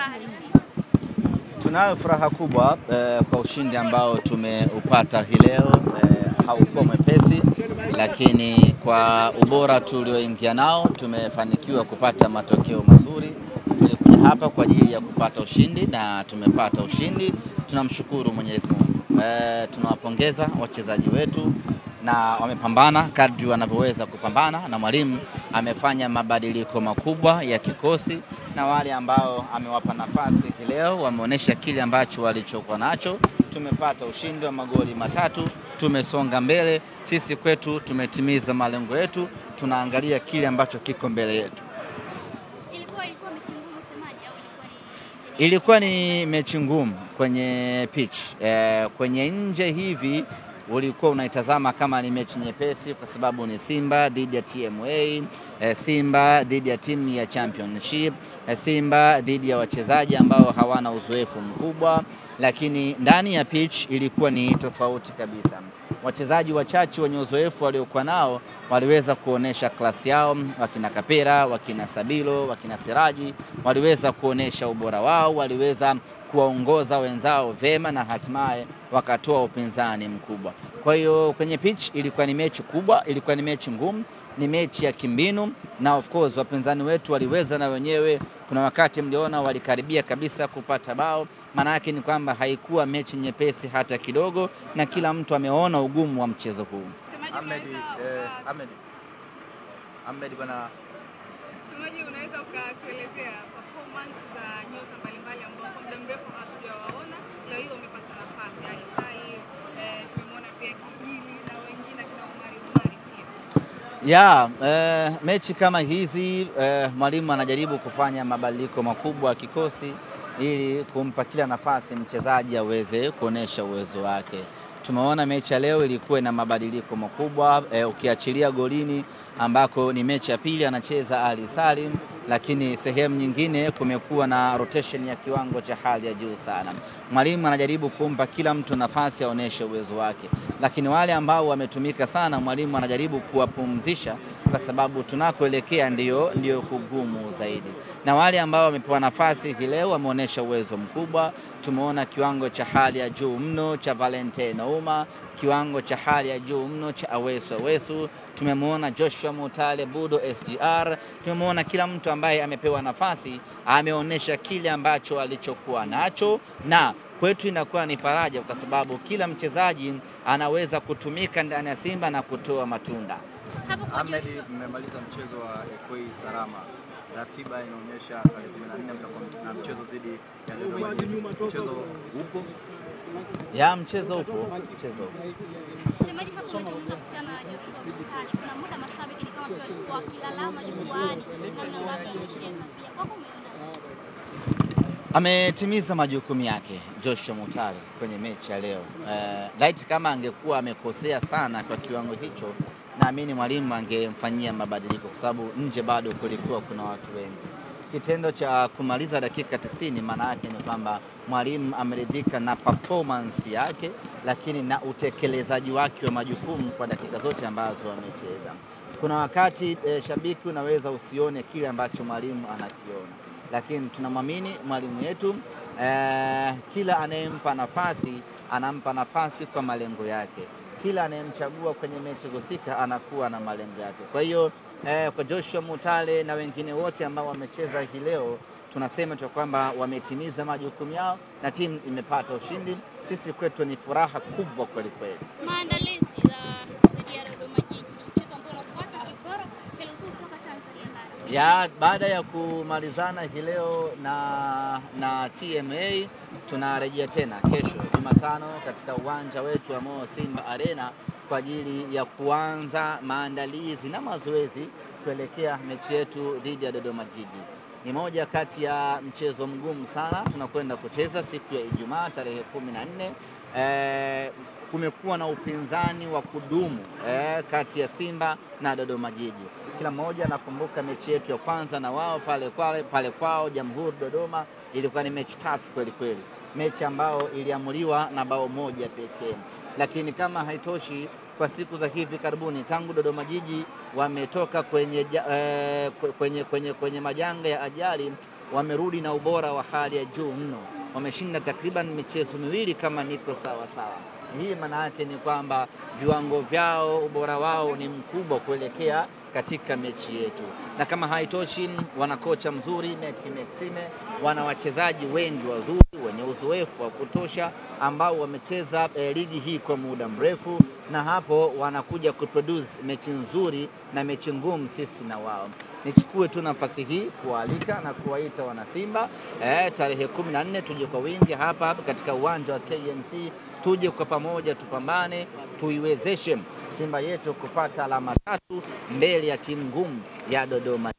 furaha? Tunayo furaha kubwa kwa ushindi ambao tumeupata hii leo. Haukuwa mwepesi, lakini kwa ubora tulioingia nao tumefanikiwa kupata matokeo mazuri. Tulikuja hapa kwa ajili ya kupata ushindi na tumepata ushindi. Tunamshukuru Mwenyezi Mungu. Tunawapongeza wachezaji wetu na wamepambana kadri wanavyoweza kupambana, na mwalimu amefanya mabadiliko makubwa ya kikosi, na wale ambao amewapa nafasi leo wameonyesha kile ambacho walichokuwa nacho. Tumepata ushindi wa magoli 3, tumesonga mbele. Sisi kwetu tumetimiza malengo yetu, tunaangalia kile ambacho kiko mbele yetu. Ilikuwa ni mechi ngumu kwenye pitch. Kwenye nje hivi ulikuwa unaitazama kama ni mechi nyepesi, kwa sababu ni Simba dhidi ya TMA, Simba dhidi ya timu ya Championship, Simba dhidi ya wachezaji ambao hawana uzoefu mkubwa, lakini ndani ya pitch ilikuwa ni tofauti kabisa. Wachezaji wachache wenye uzoefu waliokuwa nao waliweza kuonesha klasi yao, wakina Kapera, wakina Sabilo, wakina Siraji waliweza kuonesha ubora wao, waliweza kuwaongoza wenzao vema na hatimaye wakatoa upinzani mkubwa. Kwa hiyo kwenye pitch ilikuwa ni mechi kubwa, ilikuwa ni mechi ngumu, ni mechi ya kimbinu, na of course wapinzani wetu waliweza na wenyewe. Kuna wakati mliona walikaribia kabisa kupata bao. Maana yake ni kwamba haikuwa mechi nyepesi hata kidogo, na kila mtu ameona ugumu wa mchezo huu. Ahmed bwana, semaji, unaweza ukatuelezea performance za nyota mbalimbali ambao kwa muda mrefu hatujawaona, na hiyo umepata nafasi Ali, tumemwona pia Kijili na wengine kina Omari pia. Mechi kama hizi mwalimu anajaribu kufanya mabadiliko makubwa ya kikosi ili kumpa kila nafasi mchezaji aweze kuonesha uwezo wake. Tumeona mechi ya leo ilikuwa na mabadiliko makubwa, ukiachilia golini ambako ni mechi ya pili anacheza Ali Salim, lakini sehemu nyingine kumekuwa na rotation ya kiwango cha hali ya juu sana. Mwalimu anajaribu kumpa kila mtu nafasi aoneshe uwezo wake, lakini wale ambao wametumika sana mwalimu anajaribu kuwapumzisha, kwa sababu tunakoelekea ndio kugumu zaidi. Na wale ambao wamepewa nafasi hii leo wameonyesha uwezo mkubwa. Tumeona kiwango cha hali ya juu mno cha Valentine Ouma, kiwango cha hali ya juu mno cha Awesu. Tumemwona Joshua Mutale Budo SGR. Tumemwona kila mtu ambaye amepewa nafasi ameonyesha kile ambacho alichokuwa nacho, na kwetu inakuwa ni faraja, kwa sababu kila mchezaji anaweza kutumika ndani ya Simba na kutoa matunda. Ahmed, mmemaliza mchezo wa FA salama. Ratiba inaonyesha 14 mtakuwa na mchezo dhidi ya Dodoma Jiji. Mchezo upo? Mchezo upo. Semaji, hapo umezungumza kuhusiana na Joshua Mutale. Kuna muda mashabiki kama walikuwa wakilalama jukwaani na ambavyo anacheza pia. Kwa hiyo ametimiza majukumu yake Joshua Mutale kwenye mechi ya leo. Light kama angekuwa amekosea sana kwa kiwango hicho, naamini mwalimu angemfanyia mabadiliko, kwa sababu nje bado kulikuwa kuna watu wengi. Kitendo cha kumaliza dakika 90 maana yake ni kwamba mwalimu ameridhika na performance yake, lakini na utekelezaji wake wa majukumu kwa dakika zote ambazo amecheza. Kuna wakati shabiki unaweza usione kile ambacho mwalimu anakiona, lakini tunamwamini mwalimu yetu. Kila anayempa nafasi anampa nafasi kwa malengo yake. Kila anayemchagua kwenye mechi husika anakuwa na malengo yake. Kwa hiyo kwa Joshua Mutale na wengine wote ambao wamecheza hii leo, tunasema tu kwamba wametimiza majukumu yao na timu imepata ushindi. Sisi kwetu ni furaha kubwa kweli kweli. Maandalizi ya dhidi ya Dodoma Jiji, mchezo ambao unafuata kibora cha ligi kuu soka Tanzania bara. Baada ya kumalizana hii leo na TMA, tunarejea tena kesho Jumatano katika uwanja wetu wa Mo Simba Arena kwa ajili ya kuanza maandalizi na mazoezi kuelekea mechi yetu dhidi ya Dodoma Jiji. Ni moja kati ya mchezo mgumu sana tunakwenda kucheza siku ya Ijumaa tarehe 14. Kumekuwa na upinzani wa kudumu kati ya Simba na Dodoma Jiji. Kila mmoja anakumbuka mechi yetu ya kwanza na wao pale kwao Jamhuri Dodoma. Ilikuwa ni mechi tough kweli kweli, mechi ambayo iliamuliwa na bao moja pekee. Lakini kama haitoshi, kwa siku za hivi karibuni tangu Dodoma Jiji wametoka kwenye majanga ya ajali, wamerudi na ubora wa hali ya juu mno, wameshinda takriban michezo miwili kama niko sawa sawa. Hii maana yake ni kwamba viwango vyao, ubora wao ni mkubwa kuelekea katika mechi yetu. Na kama haitoshi, wana kocha mzuri Meki Maxime, wana wachezaji wengi wazuri wenye uzoefu wa kutosha ambao wamecheza ligi hii kwa muda mrefu, na hapo wanakuja kuproduce mechi nzuri na mechi ngumu sisi na wao. Nichukue tu nafasi hii kualika na kuwaita wana Simba tarehe 14 tuje kwa wingi hapa katika uwanja wa KMC, tuje kwa pamoja tupambane, tuiwezeshe Simba yetu kupata alama 3 mbele ya timu ngumu ya Dodoma.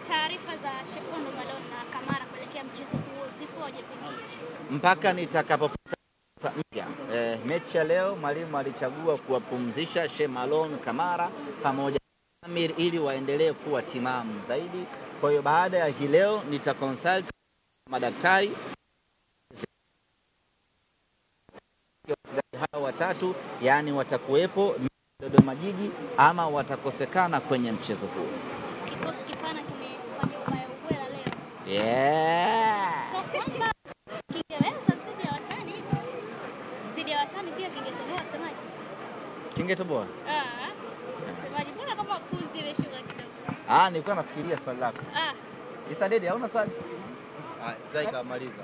Taarifa za Shefondo Malone na Kamara kuelekea mchezo huo zipoje pengine? Mpaka nitakapopata mpya. Mechi ya leo mwalimu alichagua kuwapumzisha Shemalon Kamara pamoja na Amir ili waendelee kuwa timamu zaidi. Kwa hiyo baada ya hii leo nitaconsult madaktari hao watatu, yani watakuwepo Dodoma Jiji ama watakosekana kwenye mchezo huu. Kikosi kipana kimefanya ubaya ubwela leo. Yeah. So kwamba kingeweza dhidi ya watani hivi. Dhidi ya watani pia kingetolewa semaji. Kingetoboa? Semaji mbona kama kuzi imeshuka kidogo. Nilikuwa nafikiria swali lako. Isa Dede, hauna swali? Zaika maliza.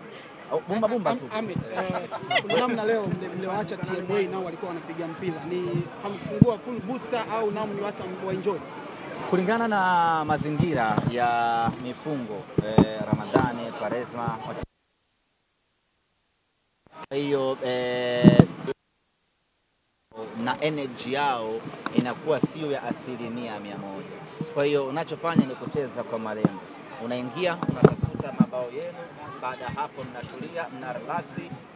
Bumba tu. Kuna namna leo mlioacha TMA nao walikuwa wanapiga mpira, ni hamkufungua full booster au nao mliacha enjoy? Kulingana na mazingira ya mifungo Ramadhani, Kwaresma, hiyo na energy yao inakuwa sio ya 100%. Kwa hiyo unachofanya ni kucheza kwa malengo, unaingia unatafuta mabao yenu, baada ya hapo mnatulia, mna relax,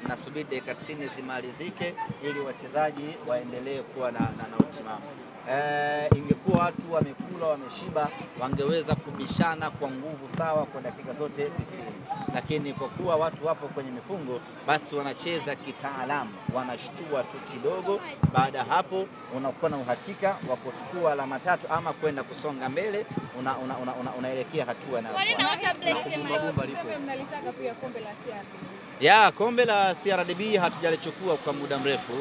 mnasubiri dakika 90 zimalizike ili wachezaji waendelee kuwa na utimamu. Ingekuwa watu wamekula wameshiba, wangeweza kubishana kwa nguvu sawa kwa dakika zote 90, lakini kwa kuwa watu wapo kwenye mifungo, basi wanacheza kitaalamu, wanashtua tu kidogo. Baada ya hapo unakuwa na uhakika wa kuchukua alama 3 ama kwenda kusonga mbele, unaelekea hatua na mnalitaka pia kombe la CRDB. Kombe la CRDB hatujalichukua kwa muda mrefu.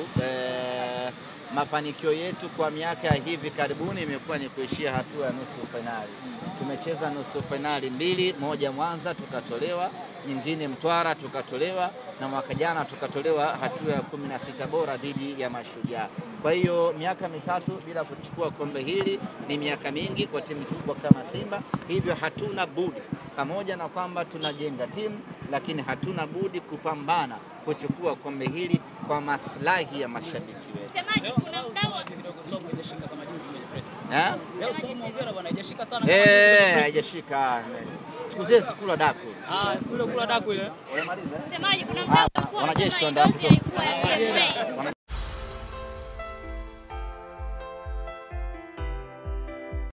Mafanikio yetu kwa miaka ya hivi karibuni imekuwa ni kuishia hatua ya nusu fainali. Tumecheza nusu fainali 2, moja Mwanza tukatolewa, nyingine Mtwara tukatolewa, na mwaka jana tukatolewa hatua ya 16 bora dhidi ya Mashujaa. Kwa hiyo miaka 3 bila kuchukua kombe hili ni miaka mingi kwa timu kubwa kama Simba, hivyo hatuna budi, pamoja na kwamba tunajenga timu, lakini hatuna budi kupambana kuchukua kombe hili kwa maslahi ya mashabiki wetu. Semaji kuna mdau Somo haijashika kama juzi kwenye press. Leo somo ongera bwana haijashika sana. Haijashika. Siku zile sikula daku. Siku ile kula daku ile. Unamaliza? Semaji kuna mdau Wanajeshi ndio